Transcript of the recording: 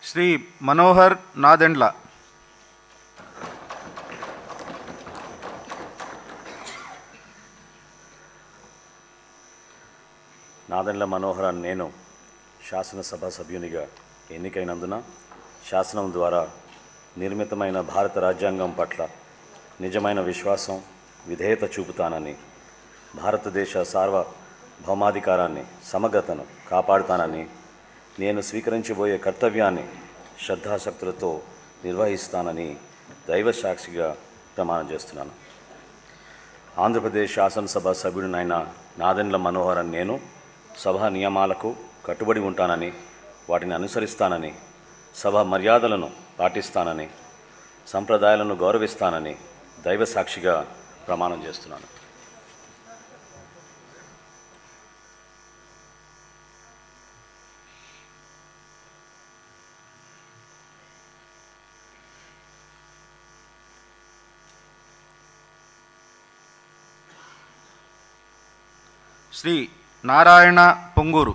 శ్రీ మనోహర్ నాదెండ్ల. నాదెండ్ల మనోహర్ అని నేను శాసనసభ సభ్యునిగా ఎన్నికైనందున శాసనం ద్వారా నిర్మితమైన భారత రాజ్యాంగం పట్ల నిజమైన విశ్వాసం, విధేయత చూపుతానని, భారతదేశ సార్వభౌమాధికారాన్ని, సమగ్రతను కాపాడుతానని, నేను స్వీకరించబోయే కర్తవ్యాన్ని శ్రద్ధాశక్తులతో నిర్వహిస్తానని దైవ సాక్షిగా ప్రమాణం చేస్తున్నాను. ఆంధ్రప్రదేశ్ శాసనసభ సభ్యుడినైన నాదెండ్ల మనోహర్ అని నేను సభ నియమాలకు కట్టుబడి ఉంటానని, వాటిని అనుసరిస్తానని, సభ మర్యాదలను పాటిస్తానని, సంప్రదాయాలను గౌరవిస్తానని దైవ సాక్షిగా ప్రమాణం చేస్తున్నాను. శ్రీ నారాయణ పొంగూరు.